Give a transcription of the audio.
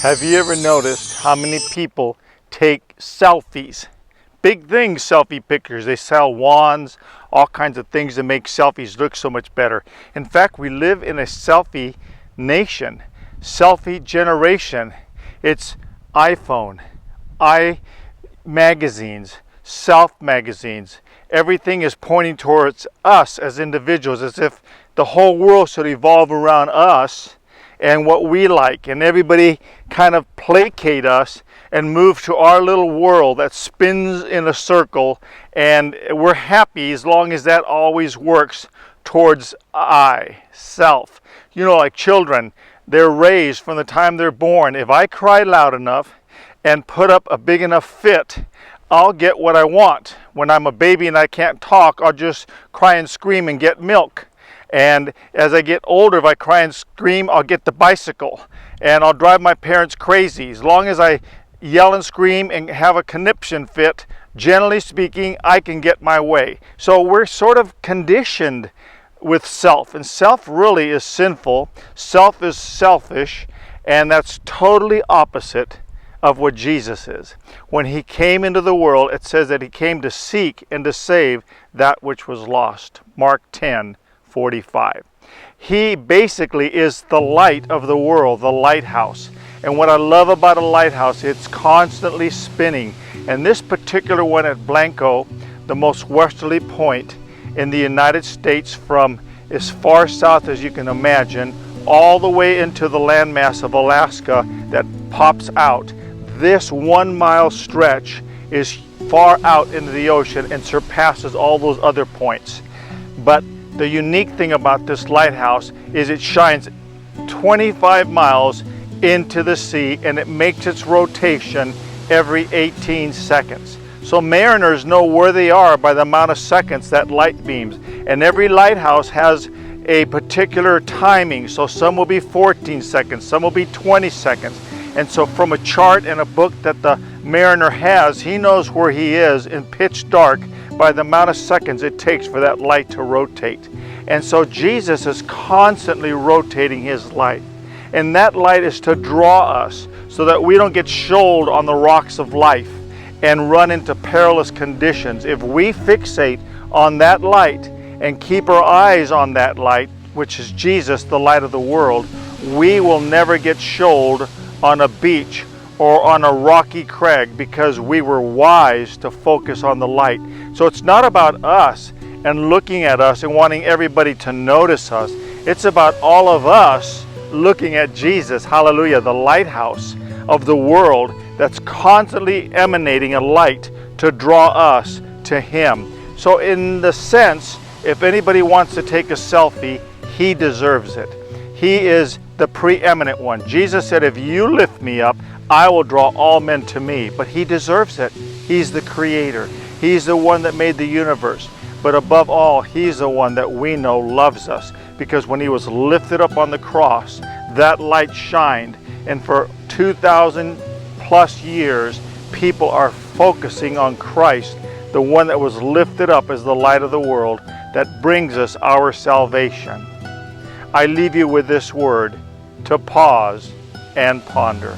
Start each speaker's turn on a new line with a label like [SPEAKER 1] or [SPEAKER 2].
[SPEAKER 1] Have you ever noticed how many people take selfies? Big things, selfie pictures. They sell wands, all kinds of things that make selfies look so much better. In fact, we live in a selfie nation, selfie generation. It's iPhone, magazines, self magazines. Everything is pointing towards us as individuals, as if the whole world should evolve around us and what we like, and everybody kind of placate us and move to our little world that spins in a circle, and we're happy as long as that always works towards self. You know, like children, they're raised from the time they're born. If I cry loud enough and put up a big enough fit, I'll get what I want. When I'm a baby and I can't talk, I'll just cry and scream and get milk. And as I get older, if I cry and scream, I'll get the bicycle. And I'll drive my parents crazy. As long as I yell and scream and have a conniption fit, generally speaking, I can get my way. So we're sort of conditioned with self. And self really is sinful. Self is selfish. And that's totally opposite of what Jesus is. When he came into the world, it says that he came to seek and to save that which was lost. Mark 10:45. He basically is the light of the world, the lighthouse. And what I love about a lighthouse, it's constantly spinning. And this particular one at Blanco, the most westerly point in the United States, from as far south as you can imagine, all the way into the landmass of Alaska that pops out. This 1 mile stretch is far out into the ocean and surpasses all those other points. But the unique thing about this lighthouse is it shines 25 miles into the sea, and it makes its rotation every 18 seconds. So mariners know where they are by the amount of seconds that light beams. And every lighthouse has a particular timing. So some will be 14 seconds, some will be 20 seconds. And so from a chart and a book that the mariner has, he knows where he is in pitch dark by the amount of seconds it takes for that light to rotate. And so Jesus is constantly rotating his light. And that light is to draw us so that we don't get shoaled on the rocks of life and run into perilous conditions. If we fixate on that light and keep our eyes on that light, which is Jesus, the light of the world, we will never get shoaled on a beach or on a rocky crag, because we were wise to focus on the light. So it's not about us and looking at us and wanting everybody to notice us. It's about all of us looking at Jesus, hallelujah, the lighthouse of the world that's constantly emanating a light to draw us to him. So in the sense, if anybody wants to take a selfie, he deserves it. He is the preeminent one. Jesus said, if you lift me up, I will draw all men to me. But he deserves it. He's the creator. He's the one that made the universe. But above all, he's the one that we know loves us, because when he was lifted up on the cross, that light shined. And for 2,000 plus years, people are focusing on Christ, the one that was lifted up as the light of the world that brings us our salvation. I leave you with this word to pause and ponder.